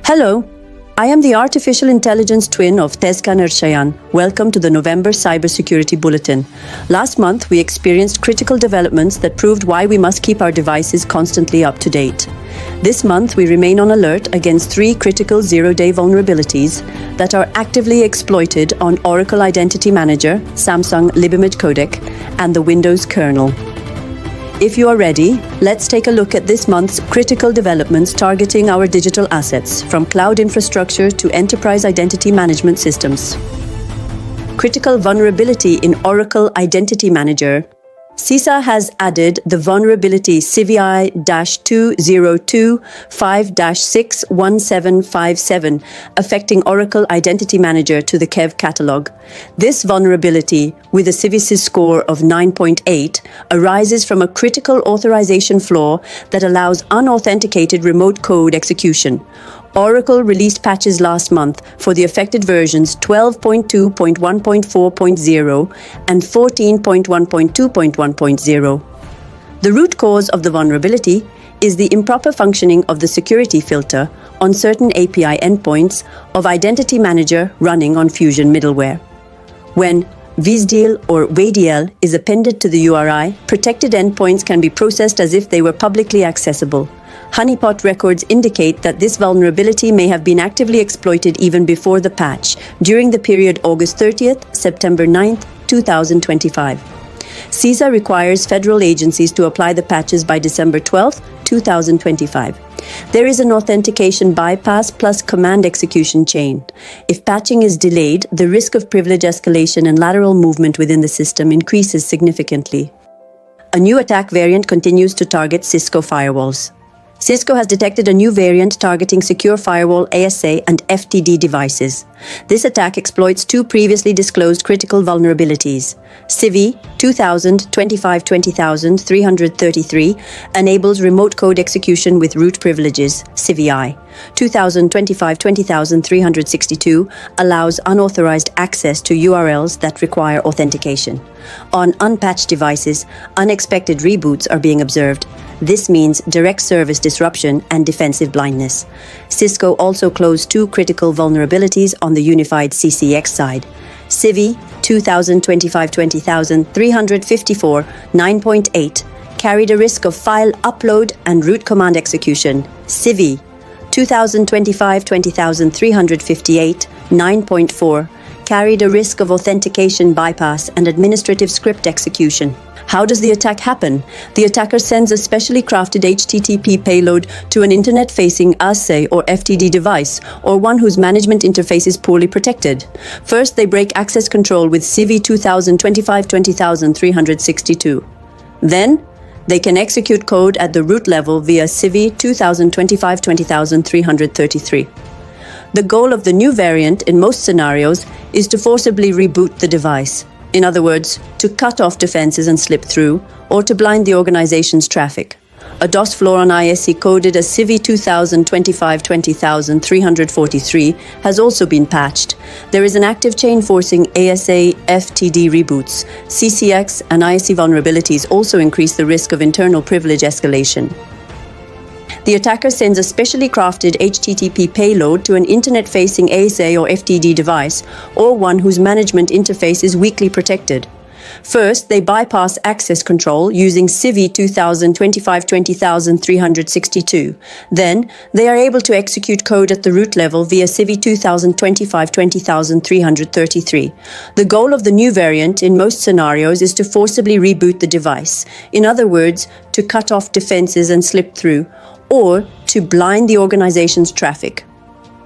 Hello, I am the artificial intelligence twin of Tezcan Erşayan. Welcome to the November Cybersecurity Bulletin. Last month, we experienced critical developments that proved why we must keep our devices constantly up to date. This month, we remain on alert against 3 critical zero-day vulnerabilities that are actively exploited on Oracle Identity Manager, Samsung Libimage Codec, and the Windows Kernel. If you are ready, let's take a look at this month's critical developments targeting our digital assets, from cloud infrastructure to enterprise identity management systems. Critical vulnerability in Oracle Identity Manager. CISA has added the vulnerability CVI-2025-61757 affecting Oracle Identity Manager to the KEV catalog. This vulnerability, with a CVSS score of 9.8, arises from a critical authorization flaw that allows unauthenticated remote code execution. Oracle released patches last month for the affected versions 12.2.1.4.0 and 14.1.2.1.0. The root cause of the vulnerability is the improper functioning of the security filter on certain API endpoints of Identity Manager running on Fusion middleware. When VSDL or WADL is appended to the URI, protected endpoints can be processed as if they were publicly accessible. Honeypot records indicate that this vulnerability may have been actively exploited even before the patch, during the period August 30th, September 9th, 2025. CISA requires federal agencies to apply the patches by December 12th, 2025. There is an authentication bypass plus command execution chain. If patching is delayed, the risk of privilege escalation and lateral movement within the system increases significantly. A new attack variant continues to target Cisco firewalls. Cisco has detected a new variant targeting secure firewall ASA and FTD devices. This attack exploits 2 previously disclosed critical vulnerabilities. CVI 2025-20333 enables remote code execution with root privileges. CVI 2025-20362 allows unauthorized access to URLs that require authentication. On unpatched devices, unexpected reboots are being observed. This means direct service disruption and defensive blindness. Cisco also closed 2 critical vulnerabilities on the unified CCX side. CVI 2025-20354 9.8 carried a risk of file upload and root command execution. CVI 2025-20358 9.4 carried a risk of authentication bypass and administrative script execution. How does the attack happen? The attacker sends a specially crafted HTTP payload to an internet-facing ASA or FTD device, or one whose management interface is poorly protected. First, they break access control with CVI 2025-20362. Then, they can execute code at the root level via CVI 2025-20333. The goal of the new variant in most scenarios is to forcibly reboot the device. In other words, to cut off defenses and slip through, or to blind the organization's traffic. A DOS flaw on ISE coded as CVI 2025-20343 has also been patched. There is an active chain forcing ASA FTD reboots. CCX and ISE vulnerabilities also increase the risk of internal privilege escalation. The attacker sends a specially crafted HTTP payload to an internet-facing ASA or FTD device, or one whose management interface is weakly protected. First, they bypass access control using CVI 2025-20362. Then, they are able to execute code at the root level via CVI 2025-20333. The goal of the new variant in most scenarios is to forcibly reboot the device. In other words, to cut off defenses and slip through, or to blind the organization's traffic.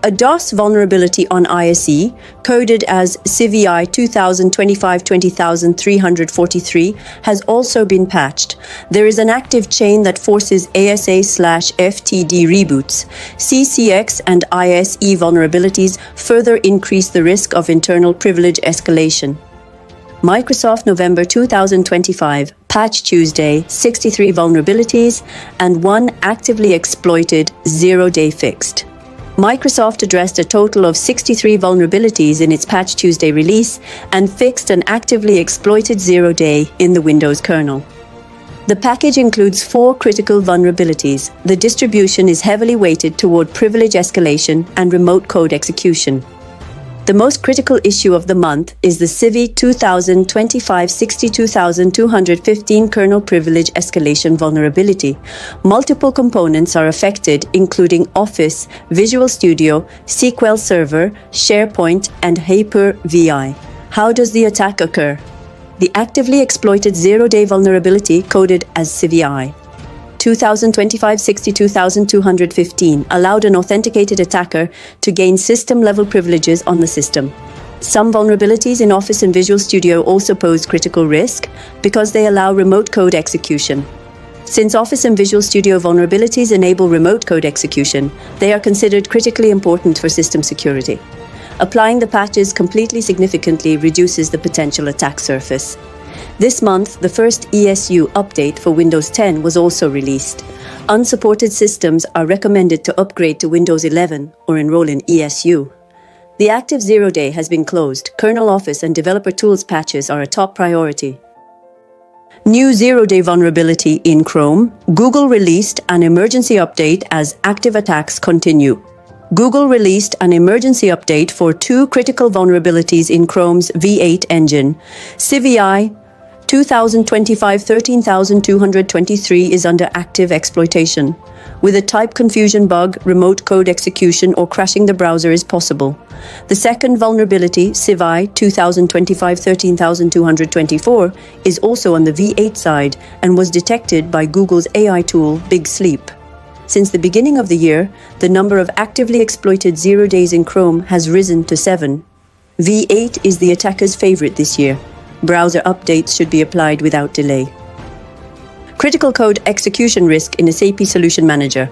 A DOS vulnerability on ISE, coded as CVI 2025-20343, has also been patched. There is an active chain that forces ASA/FTD reboots. CCX and ISE vulnerabilities further increase the risk of internal privilege escalation. Microsoft November 2025, Patch Tuesday, 63 vulnerabilities and 1 actively exploited zero-day fixed. Microsoft addressed a total of 63 vulnerabilities in its Patch Tuesday release and fixed an actively exploited zero-day in the Windows kernel. The package includes 4 critical vulnerabilities. The distribution is heavily weighted toward privilege escalation and remote code execution. The most critical issue of the month is the CVE 2025-62215 kernel privilege escalation vulnerability. Multiple components are affected, including Office, Visual Studio, SQL Server, SharePoint, and Hyper-V. How does the attack occur? The actively exploited zero-day vulnerability, coded as CVE 2025-62215, allowed an authenticated attacker to gain system-level privileges on the system. Some vulnerabilities in Office and Visual Studio also pose critical risk because they allow remote code execution. Since Office and Visual Studio vulnerabilities enable remote code execution, they are considered critically important for system security. Applying the patches completely significantly reduces the potential attack surface. This month, the first ESU update for Windows 10 was also released. Unsupported systems are recommended to upgrade to Windows 11 or enroll in ESU. The active zero-day has been closed. Kernel Office and Developer Tools patches are a top priority. New zero-day vulnerability in Chrome. Google released an emergency update as active attacks continue. Google released an emergency update for 2 critical vulnerabilities in Chrome's V8 engine. CVE 2025-13223 is under active exploitation. With a type confusion bug, remote code execution or crashing the browser is possible. The second vulnerability, CVE 2025-13224, is also on the V8 side and was detected by Google's AI tool, Big Sleep. Since the beginning of the year, the number of actively exploited zero days in Chrome has risen to 7. V8 is the attacker's favorite this year. Browser updates should be applied without delay. Critical code execution risk in SAP Solution Manager.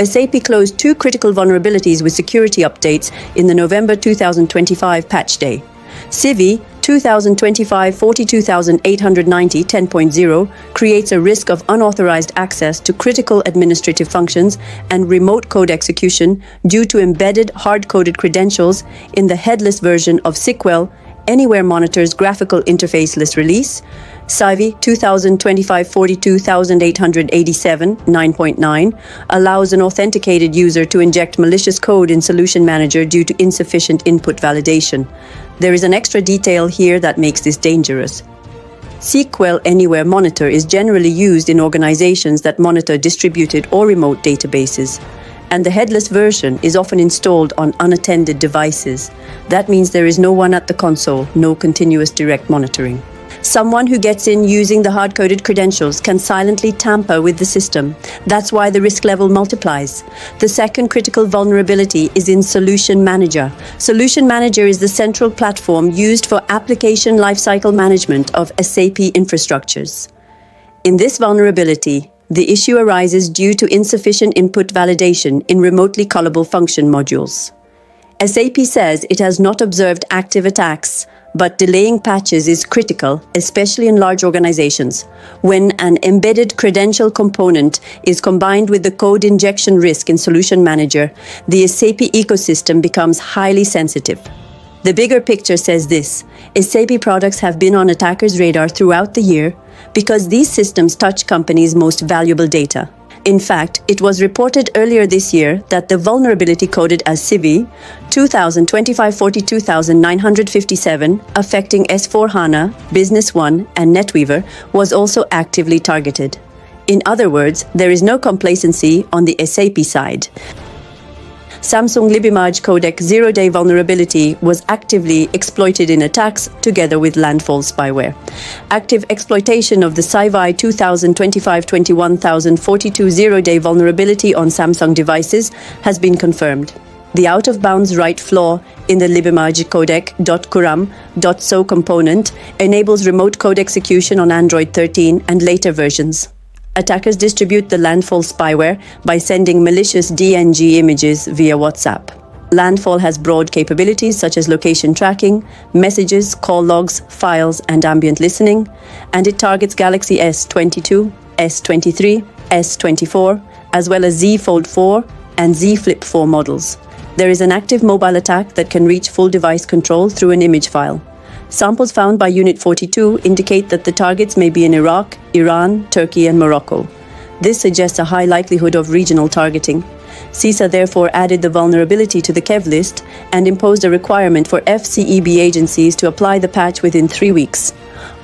SAP closed 2 critical vulnerabilities with security updates in the November 2025 patch day. CVE 2025-42890 10.0 creates a risk of unauthorized access to critical administrative functions and remote code execution due to embedded hard-coded credentials in the headless version of SQL Anywhere Monitor's graphical interfaceless release. CVE 2025-42887 9.9 allows an authenticated user to inject malicious code in Solution Manager due to insufficient input validation. There is an extra detail here that makes this dangerous. SQL Anywhere Monitor is generally used in organizations that monitor distributed or remote databases, and the headless version is often installed on unattended devices. That means there is no one at the console, no continuous direct monitoring. Someone who gets in using the hard-coded credentials can silently tamper with the system. That's why the risk level multiplies. The second critical vulnerability is in Solution Manager. Solution Manager is the central platform used for application lifecycle management of SAP infrastructures. In this vulnerability, the issue arises due to insufficient input validation in remotely callable function modules. SAP says it has not observed active attacks, but delaying patches is critical, especially in large organizations. When an embedded credential component is combined with the code injection risk in Solution Manager, the SAP ecosystem becomes highly sensitive. The bigger picture says this: SAP products have been on attackers' radar throughout the year because these systems touch companies' most valuable data. In fact, it was reported earlier this year that the vulnerability coded as CVE 2025-42957 affecting S/4HANA, Business One, and NetWeaver was also actively targeted. In other words, there is no complacency on the SAP side. Samsung Libimage codec zero-day vulnerability was actively exploited in attacks together with landfall spyware. Active exploitation of the CVE 2025-21042 zero-day vulnerability on Samsung devices has been confirmed. The out-of-bounds write flaw in the Libimage codec.curam.so component enables remote code execution on Android 13 and later versions. Attackers distribute the landfall spyware by sending malicious DNG images via WhatsApp. Landfall has broad capabilities such as location tracking, messages, call logs, files, and ambient listening, and it targets Galaxy S22, S23, S24, as well as Z Fold 4 and Z Flip 4 models. There is an active mobile attack that can reach full device control through an image file. Samples found by Unit 42 indicate that the targets may be in Iraq, Iran, Turkey, and Morocco. This suggests a high likelihood of regional targeting. CISA therefore added the vulnerability to the KEV list and imposed a requirement for FCEB agencies to apply the patch within 3 weeks.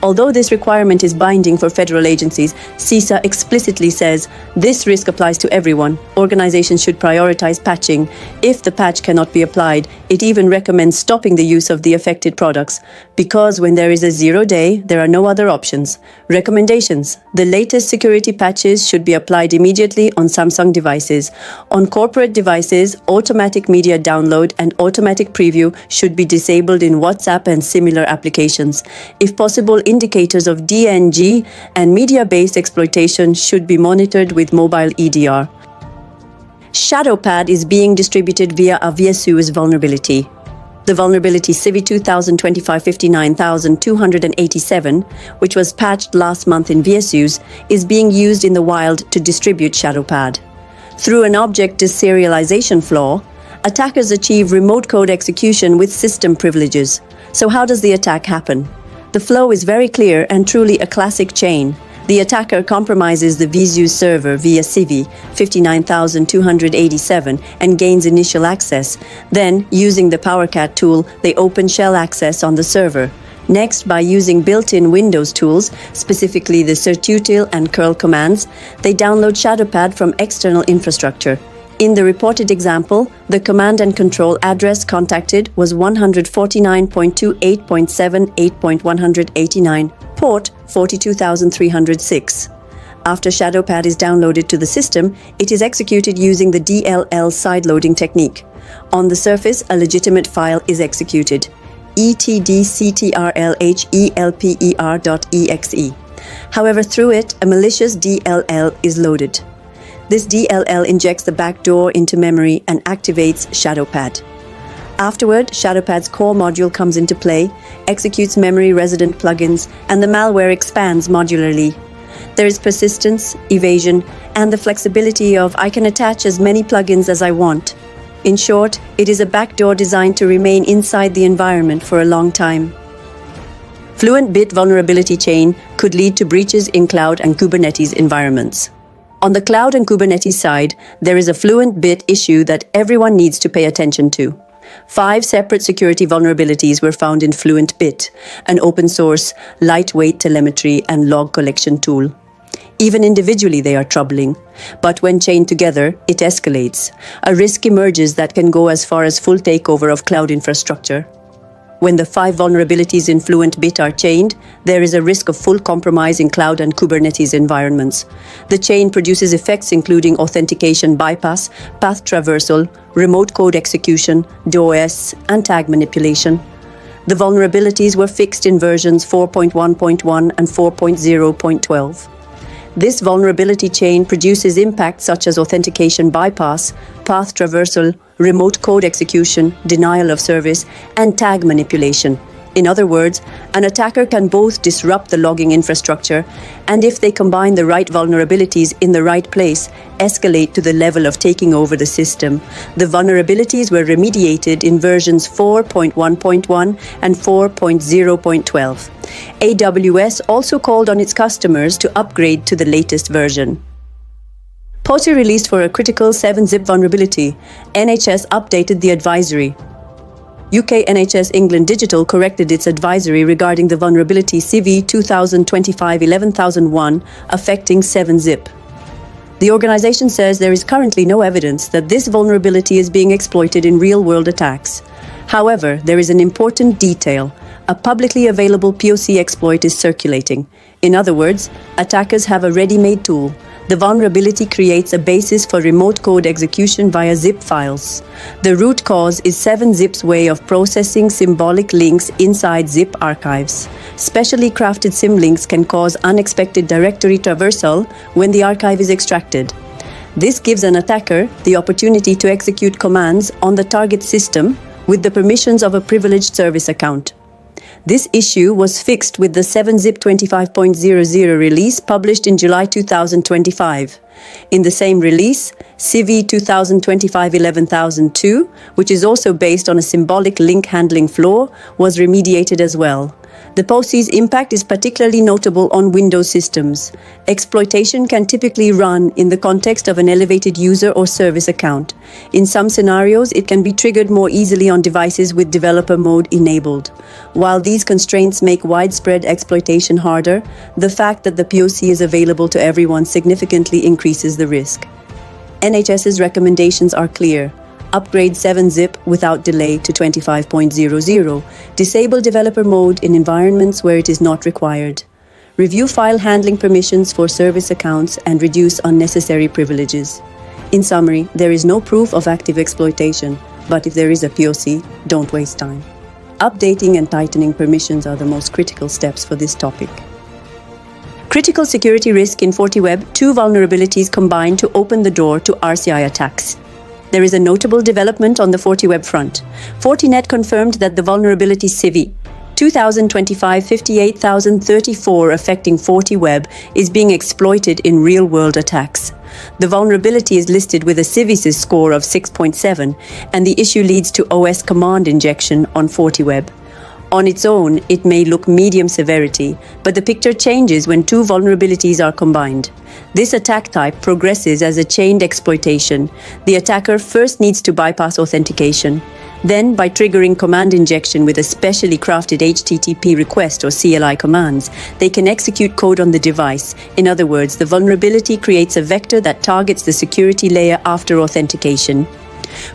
Although this requirement is binding for federal agencies, CISA explicitly says this risk applies to everyone. Organizations should prioritize patching. If the patch cannot be applied, it even recommends stopping the use of the affected products, because when there is a 0 day, there are no other options. Recommendations: the latest security patches should be applied immediately on Samsung devices. On corporate devices, automatic media download and automatic preview should be disabled in WhatsApp and similar applications. If possible, indicators of DNG and media-based exploitation should be monitored with mobile EDR. ShadowPad is being distributed via a VSU's vulnerability. The vulnerability CVI 2025-59287, which was patched last month in VSUs, is being used in the wild to distribute ShadowPad. Through an object deserialization flaw, attackers achieve remote code execution with system privileges. So how does the attack happen? The flow is very clear and truly a classic chain. The attacker compromises the VSU server via CVI 59287 and gains initial access. Then, using the PowerCat tool, they open shell access on the server. Next, by using built-in Windows tools, specifically the certutil and curl commands, they download ShadowPad from external infrastructure. In the reported example, the command and control address contacted was 149.28.78.189, port 42306. After ShadowPad is downloaded to the system, it is executed using the DLL sideloading technique. On the surface, a legitimate file is executed, etdctrlhelper.exe. However, through it, a malicious DLL is loaded. This DLL injects the backdoor into memory and activates ShadowPad. Afterward, ShadowPad's core module comes into play, executes memory-resident plugins, and the malware expands modularly. There is persistence, evasion, and the flexibility of I can attach as many plugins as I want. In short, it is a backdoor designed to remain inside the environment for a long time. Fluent bit vulnerability chain could lead to breaches in cloud and Kubernetes environments. On the cloud and Kubernetes side, there is a fluent bit issue that everyone needs to pay attention to. 5 separate security vulnerabilities were found in Fluent Bit, an open-source, lightweight telemetry and log collection tool. Even individually, they are troubling, but when chained together, it escalates. A risk emerges that can go as far as full takeover of cloud infrastructure. When the 5 vulnerabilities in Fluent Bit are chained, there is a risk of full compromise in cloud and Kubernetes environments. The chain produces effects including authentication bypass, path traversal, remote code execution, DOS, and tag manipulation. The vulnerabilities were fixed in versions 4.1.1 and 4.0.12. This vulnerability chain produces impacts such as authentication bypass, path traversal, remote code execution, denial of service, and tag manipulation. In other words, an attacker can both disrupt the logging infrastructure and, if they combine the right vulnerabilities in the right place, escalate to the level of taking over the system. The vulnerabilities were remediated in versions 4.1.1 and 4.0.12. AWS also called on its customers to upgrade to the latest version. POTI released for a critical 7-zip vulnerability. NHS updated the advisory. UK NHS England Digital corrected its advisory regarding the vulnerability CVI 2025-11001 affecting 7-zip. The organization says there is currently no evidence that this vulnerability is being exploited in real-world attacks. However, there is an important detail. A publicly available POC exploit is circulating. In other words, attackers have a ready-made tool. The vulnerability creates a basis for remote code execution via zip files. The root cause is 7-zip's way of processing symbolic links inside zip archives. Specially crafted symlinks can cause unexpected directory traversal when the archive is extracted. This gives an attacker the opportunity to execute commands on the target system with the permissions of a privileged service account. This issue was fixed with the 7-zip 25.00 release published in July 2025. In the same release, CVE 2025-11002, which is also based on a symbolic link handling flaw, was remediated as well. The POC's impact is particularly notable on Windows systems. Exploitation can typically run in the context of an elevated user or service account. In some scenarios, it can be triggered more easily on devices with developer mode enabled. While these constraints make widespread exploitation harder, the fact that the POC is available to everyone significantly increases the risk. NHS's recommendations are clear. Upgrade 7-zip without delay to 25.00. Disable developer mode in environments where it is not required. Review file handling permissions for service accounts and reduce unnecessary privileges. In summary, there is no proof of active exploitation, but if there is a POC, don't waste time. Updating and tightening permissions are the most critical steps for this topic. Critical security risk in FortiWeb, 2 vulnerabilities combined to open the door to RCI attacks. There is a notable development on the FortiWeb front. Fortinet confirmed that the vulnerability CVE 2025-58034 affecting FortiWeb is being exploited in real-world attacks. The vulnerability is listed with a CVSS score of 6.7, and the issue leads to OS command injection on FortiWeb. On its own, it may look medium severity, but the picture changes when 2 vulnerabilities are combined. This attack type progresses as a chained exploitation. The attacker first needs to bypass authentication. Then, by triggering command injection with a specially crafted HTTP request or CLI commands, they can execute code on the device. In other words, the vulnerability creates a vector that targets the security layer after authentication.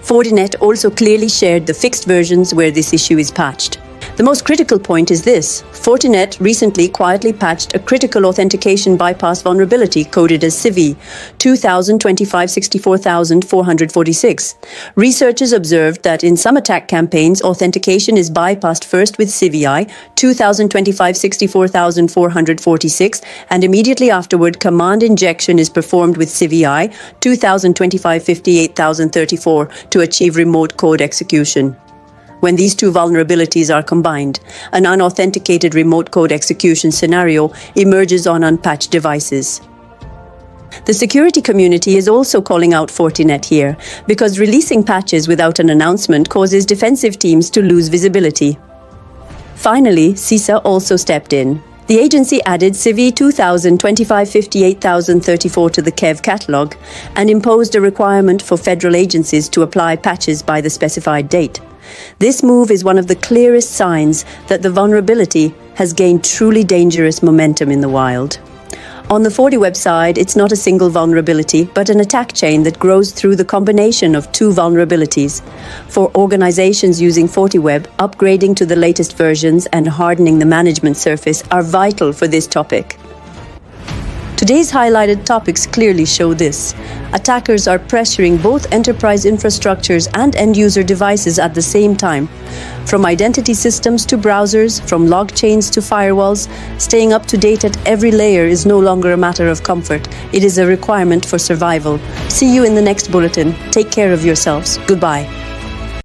Fortinet also clearly shared the fixed versions where this issue is patched. The most critical point is this. Fortinet recently quietly patched a critical authentication bypass vulnerability coded as CVE 2025-64446. Researchers observed that in some attack campaigns, authentication is bypassed first with CVI 2025-64446, and immediately afterward, command injection is performed with CVI 2025-58034 to achieve remote code execution. When these 2 vulnerabilities are combined, an unauthenticated remote code execution scenario emerges on unpatched devices. The security community is also calling out Fortinet here, because releasing patches without an announcement causes defensive teams to lose visibility. Finally, CISA also stepped in. The agency added CVE 2025-58034 to the KEV catalog and imposed a requirement for federal agencies to apply patches by the specified date. This move is one of the clearest signs that the vulnerability has gained truly dangerous momentum in the wild. On the FortiWeb side, it's not a single vulnerability, but an attack chain that grows through the combination of 2 vulnerabilities. For organizations using FortiWeb, upgrading to the latest versions and hardening the management surface are vital for this topic. Today's highlighted topics clearly show this. Attackers are pressuring both enterprise infrastructures and end-user devices at the same time. From identity systems to browsers, from log chains to firewalls, staying up to date at every layer is no longer a matter of comfort. It is a requirement for survival. See you in the next bulletin. Take care of yourselves. Goodbye.